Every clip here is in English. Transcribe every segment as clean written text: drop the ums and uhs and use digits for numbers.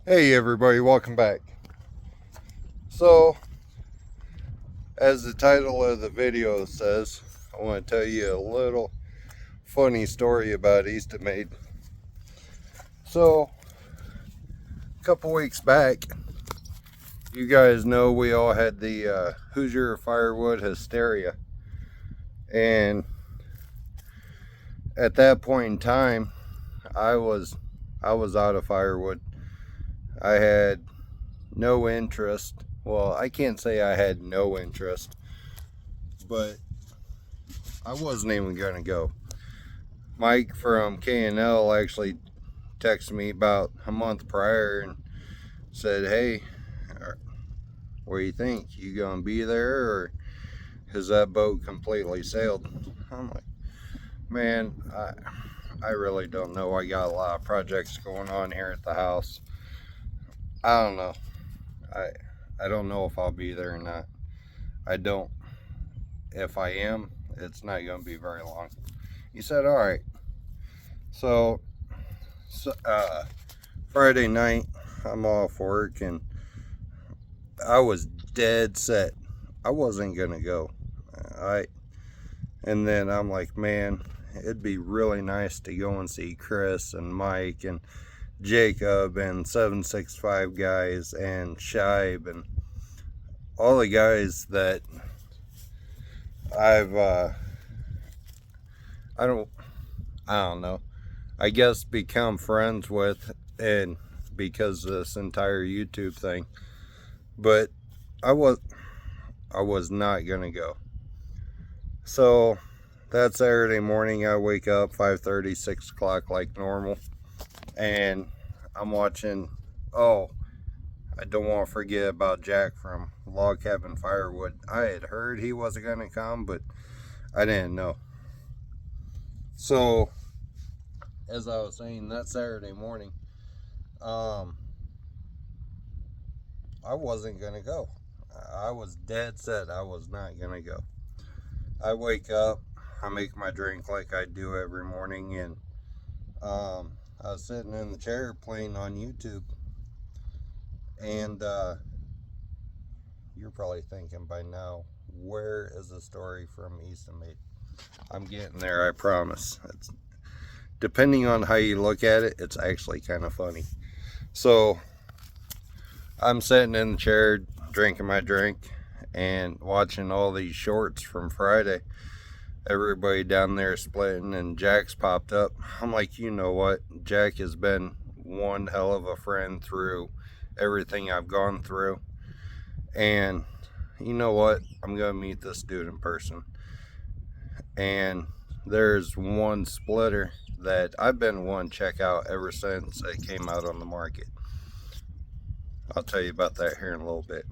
Hey everybody, welcome back. So, as the title of the video says, I want to tell you a little funny story about eastonmade. So, a couple weeks back, you guys know we all had the Hoosier Firewood hysteria. And at that point in time, I was out of firewood. I had no interest. Well, I can't say I had no interest, but I wasn't even gonna go. Mike from K&L actually texted me about a month prior and said, "Hey, what do you think? You gonna be there, or has that boat completely sailed?" I'm like, man, I really don't know. I got a lot of projects going on here at the house. I don't know. I don't know if I'll be there or not. I don't. If I am, it's not gonna be very long. He said, "All right." So Friday night, I'm off work and I was dead set. I wasn't gonna go. And then I'm like, man, it'd be really nice to go and see Chris and Mike and Jacob and 765 guys and Shibe and all the guys that I've I don't know. I guess become friends with, and because of this entire YouTube thing. But I was not gonna go. So that Saturday morning, I wake up 5:30, 6 o'clock like normal, and I'm watching. Oh, I don't want to forget about Jack from Log Cabin Firewood. I had heard he wasn't gonna come, but I didn't know. So as I was saying, that Saturday morning, I wasn't gonna go. I was dead set I was not gonna go. I wake up, I make my drink like I do every morning, and I was sitting in the chair playing on YouTube, and you're probably thinking by now, where is the story from eastonmade? I'm getting there, I promise. It's, depending on how you look at it, it's actually kind of funny. So I'm sitting in the chair drinking my drink and watching all these shorts from Friday. Everybody down there splitting, and Jack's popped up. I'm like, you know what? Jack has been one hell of a friend through everything I've gone through. And you know what? I'm going to meet this dude in person. And there's one splitter that I've been wanting to check out ever since it came out on the market. I'll tell you about that here in a little bit.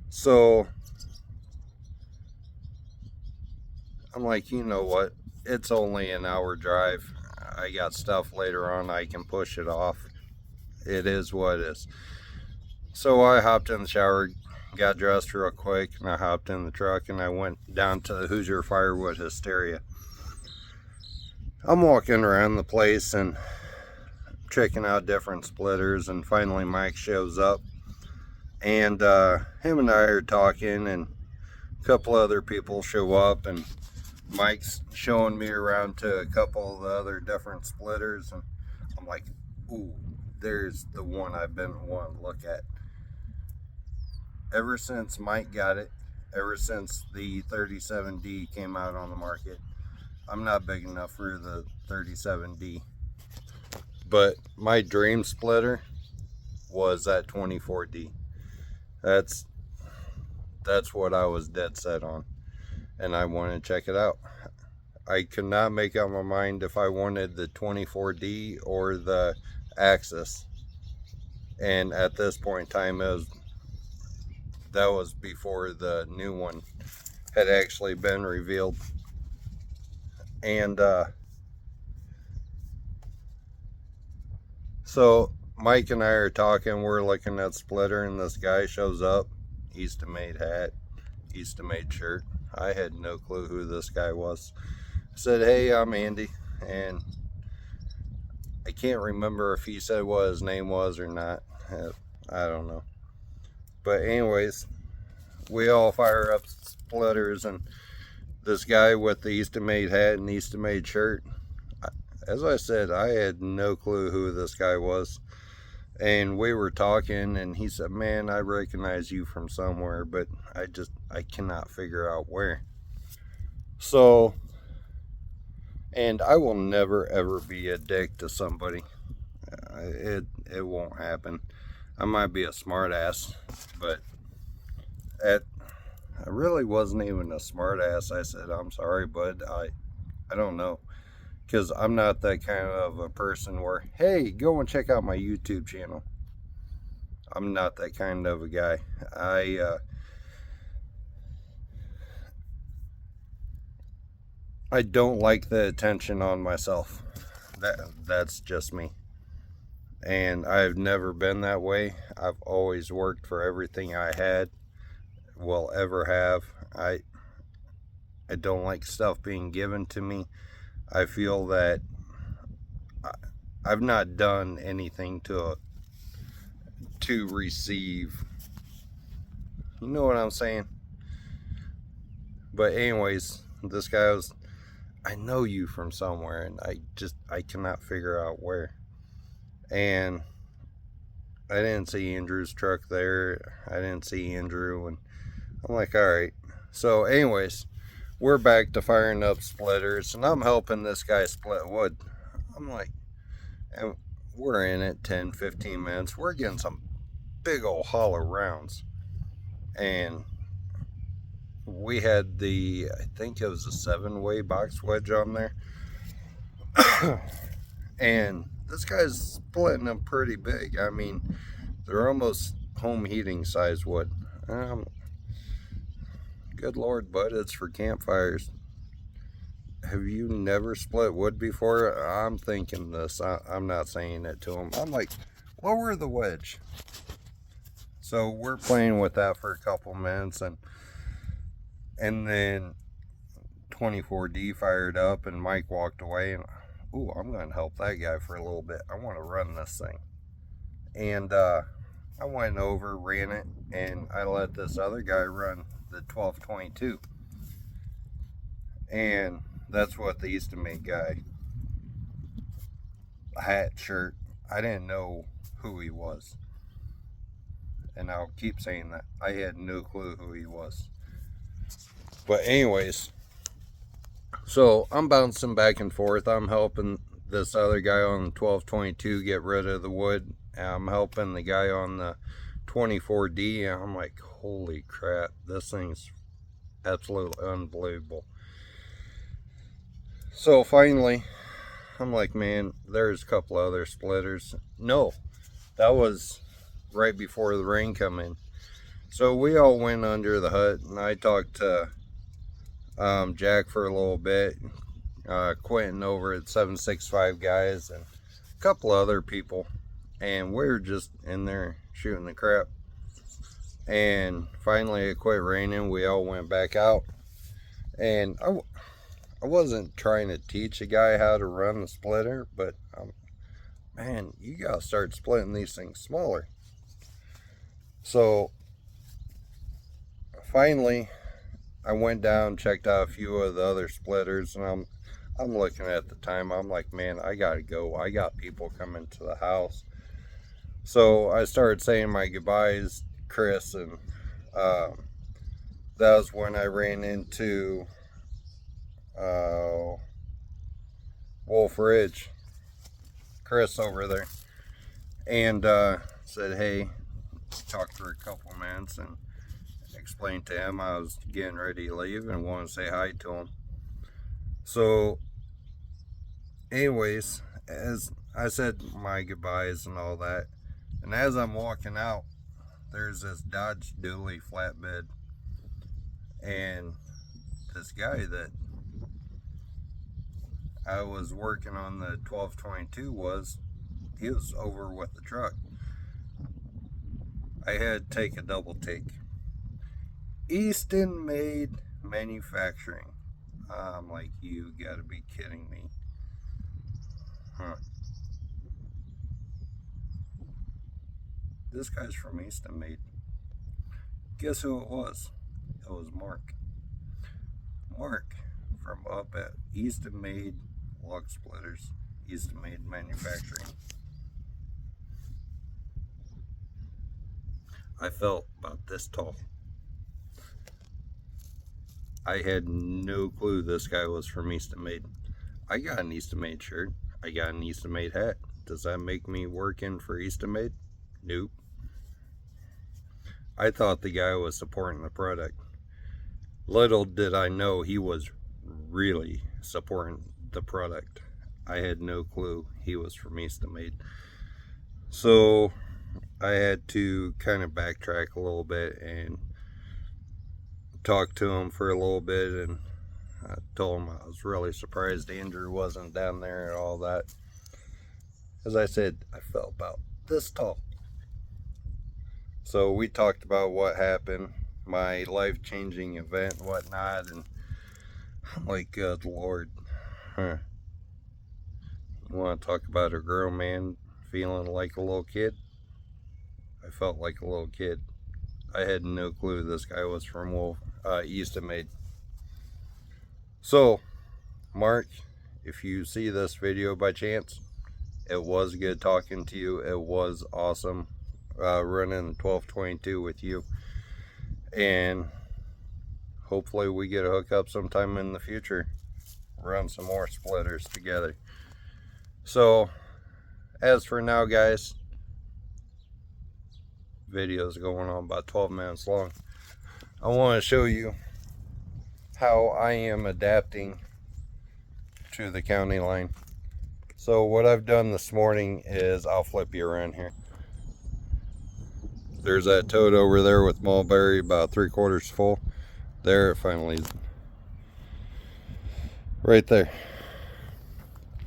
So I'm like, you know what? It's only an hour drive. I got stuff later on. I can push it off. It is what it is. So I hopped in the shower, got dressed real quick, and I hopped in the truck and I went down to the Hoosier Firewood hysteria. I'm walking around the place and checking out different splitters, and finally Mike shows up, and him and I are talking, and a couple other people show up, and Mike's showing me around to a couple of the other different splitters, and I'm like, ooh, there's the one I've been wanting to look at. Ever since Mike got it, ever since the 37D came out on the market, I'm not big enough for the 37D, but my dream splitter was that 24D. That's what I was dead set on, and I wanted to check it out. I could not make up my mind if I wanted the 24D or the Axis. And at this point in time, that was before the new one had actually been revealed. And so Mike and I are talking, we're looking at splitter, and this guy shows up, eastonmade hat, eastonmade shirt. I had no clue who this guy was. I said, "Hey, I'm Andy," and I can't remember if he said what his name was or not. I don't know. But anyways, we all fire up splitters, and this guy with the eastonmade hat and eastonmade shirt, as I said, I had no clue who this guy was. And we were talking, and he said, man, I recognize you from somewhere, but I cannot figure out where. So, and I will never ever be a dick to somebody. It won't happen. I might be a smart ass, but at I really wasn't even a smart ass. I said, I'm sorry, bud. I don't know. Because I'm not that kind of a person where, hey, go and check out my YouTube channel. I'm not that kind of a guy. I don't like the attention on myself. That's just me. And I've never been that way. I've always worked for everything I had, will ever have. I don't like stuff being given to me. I feel that I've not done anything to receive. You know what I'm saying? But anyways, this guy was, I know you from somewhere, and I cannot figure out where. And I didn't see Andrew's truck there. I didn't see Andrew, and I'm like, all right. So anyways, we're back to firing up splitters, and I'm helping this guy split wood. I'm like, and we're in it 10-15 minutes. We're getting some big old hollow rounds, and we had I think it was a 7-way box wedge on there. And this guy's splitting them pretty big. I mean, they're almost home heating size wood. Good Lord, bud, it's for campfires. Have you never split wood before? I'm thinking this. I'm not saying it to him. I'm like, lower the wedge. So we're playing with that for a couple minutes, and then 24D fired up, and Mike walked away, and ooh, I'm going to help that guy for a little bit. I want to run this thing. And I went over, ran it, and I let this other guy run the 1222. And that's what the eastonmade guy, hat, shirt, I didn't know who he was. And I'll keep saying that. I had no clue who he was. But anyways, so I'm bouncing back and forth. I'm helping this other guy on the 1222 get rid of the wood. I'm helping the guy on the 24D, and I'm like, holy crap, this thing's absolutely unbelievable. So finally, I'm like, man, there's a couple other splitters. No, that was right before the rain come in. So we all went under the hut, and I talked to Jack for a little bit, Quentin over at 765 guys, and a couple other people, and we were just in there shooting the crap. And finally it quit raining. We all went back out, and I wasn't trying to teach a guy how to run the splitter, but man, you gotta start splitting these things smaller. So finally I went down, checked out a few of the other splitters, and I'm looking at the time. I'm like, man, I gotta go. I got people coming to the house. So I started saying my goodbyes, Chris, and that was when I ran into Wolf Ridge, Chris over there, and said, hey, talked for a couple minutes, and explained to him I was getting ready to leave and wanted to say hi to him. So anyways, as I said my goodbyes and all that, and as I'm walking out, there's this Dodge Dually flatbed, and this guy that I was working on the 1222 he was over with the truck. I had to take a double take. eastonmade manufacturing. I'm like, you gotta be kidding me. Huh. This guy's from eastonmade. Guess who it was? It was Mark. Mark from up at eastonmade log splitters, eastonmade manufacturing. I felt about this tall. I had no clue this guy was from eastonmade. I got an eastonmade shirt. I got an eastonmade hat. Does that make me working for eastonmade? Nope. I thought the guy was supporting the product. Little did I know he was really supporting the product. I had no clue he was from eastonmade. So I had to kind of backtrack a little bit and talk to him for a little bit, and I told him I was really surprised Andrew wasn't down there and all that. As I said, I felt about this tall. So we talked about what happened, my life-changing event and whatnot, and I'm like, good Lord. You want to talk about a grown man feeling like a little kid? I felt like a little kid. I had no clue this guy was from eastonmade. So, Mark, if you see this video by chance, it was good talking to you. It was awesome running 1222 with you. And hopefully we get a hookup sometime in the future. Run some more splitters together. So, as for now, guys, video's going on about 12 minutes long. I want to show you how I am adapting to the county line. So what I've done this morning is, I'll flip you around here. There's that toad over there with mulberry about 3/4 full. There, it finally is. Right there.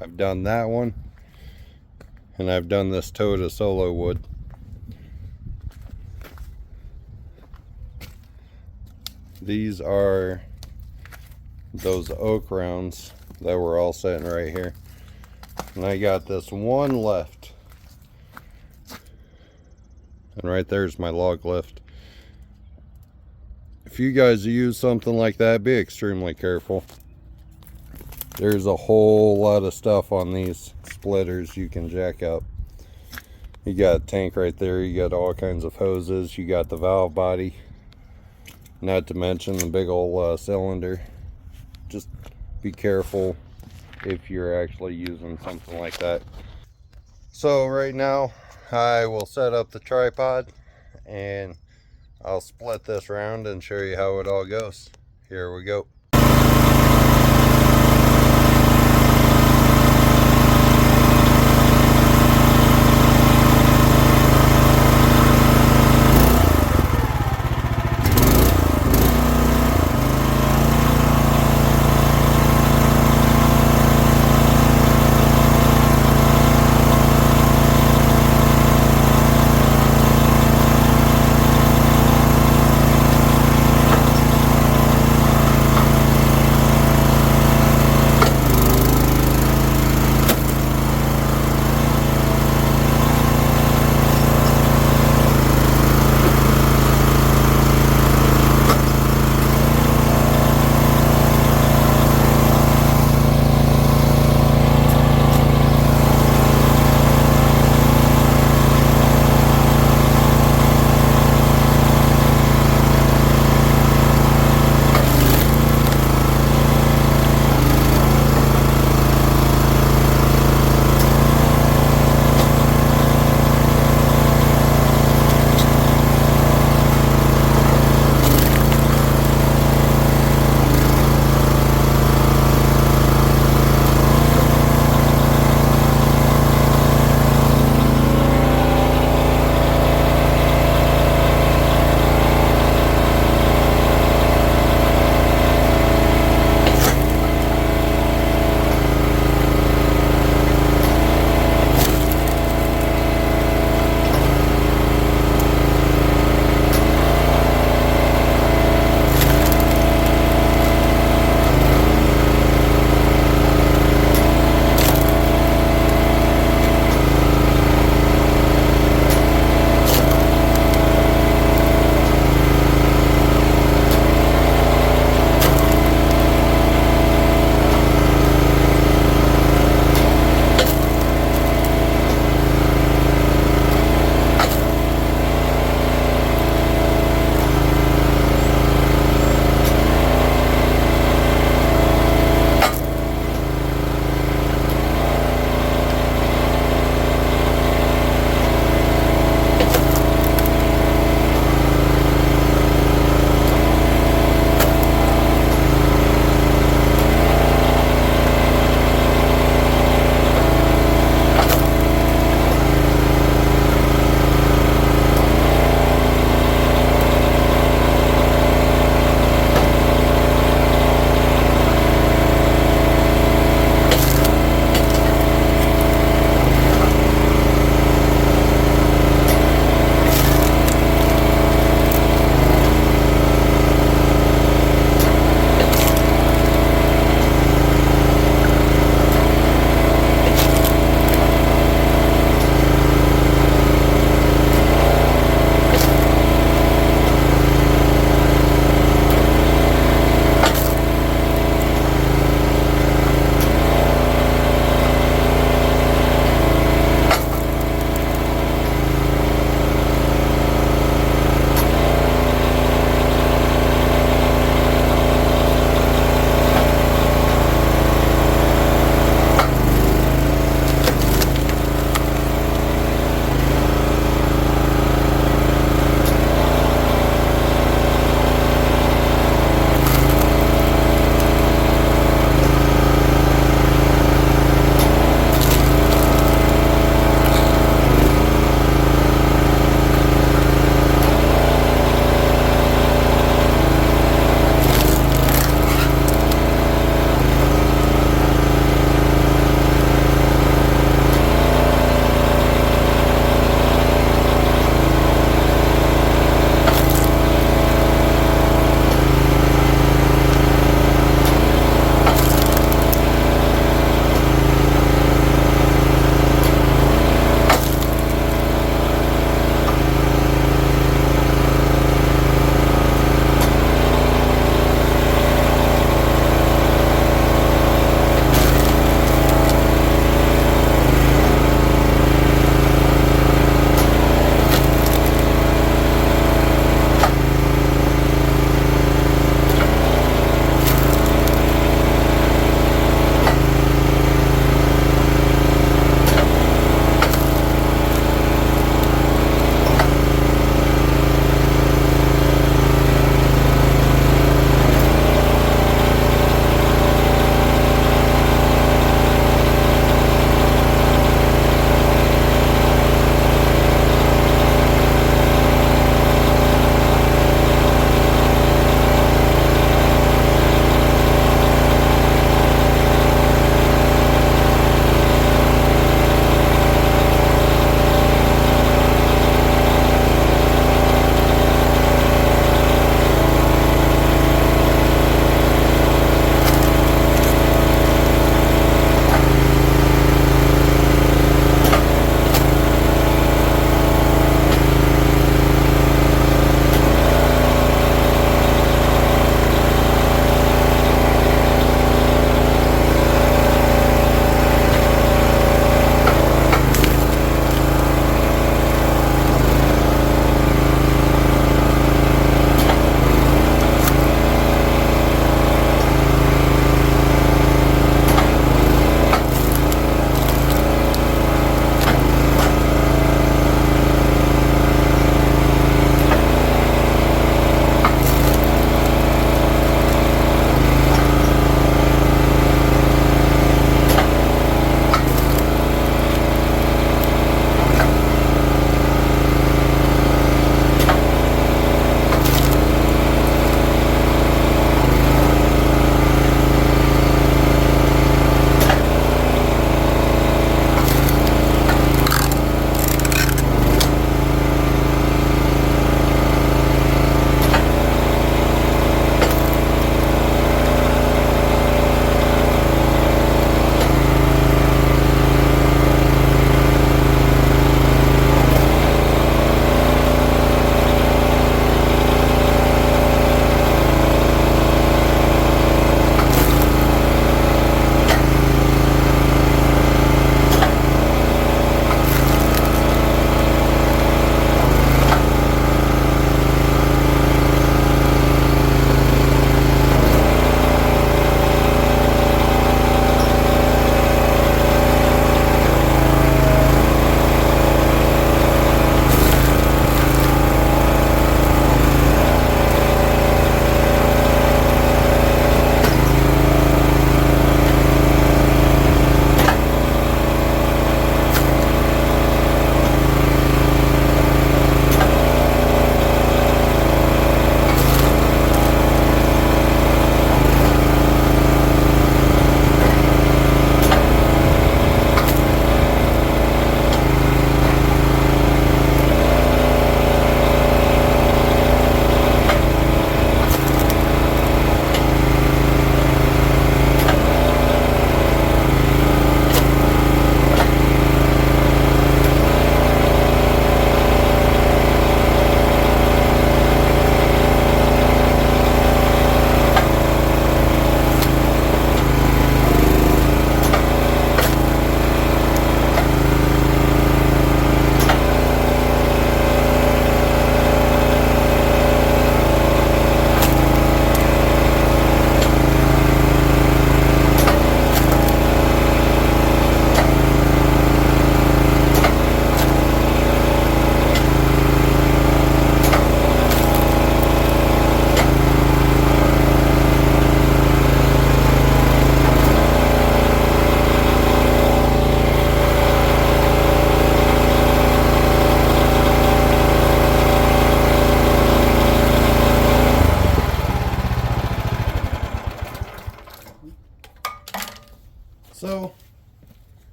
I've done that one, and I've done this toad of solo wood. These are those oak rounds that were all sitting right here, and I got this one left, and right there's my log lift. If you guys use something like that, be extremely careful. There's a whole lot of stuff on these splitters you can jack up. You got a tank right there, you got all kinds of hoses, you got the valve body, not to mention the big old cylinder. Just be careful if you're actually using something like that. So right now I will set up the tripod and I'll split this round and show you how it all goes. Here we go.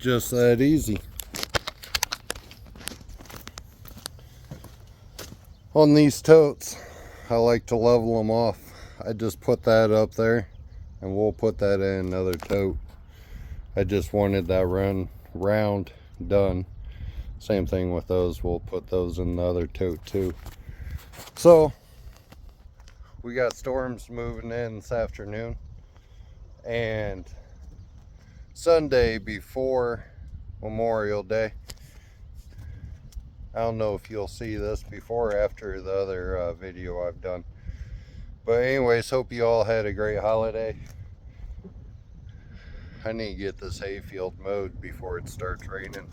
just that easy. On these totes, I like to level them off. I just put that up there and we'll put that in another tote. I just wanted that round done. Same thing with those. We'll put those in the other tote too. So we got storms moving in this afternoon, and Sunday before Memorial Day, I don't know if you'll see this before or after the other video I've done, but anyways, hope you all had a great holiday. I need to get this hayfield mowed before it starts raining.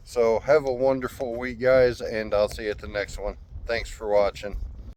So have a wonderful week, guys, and I'll see you at the next one. Thanks for watching.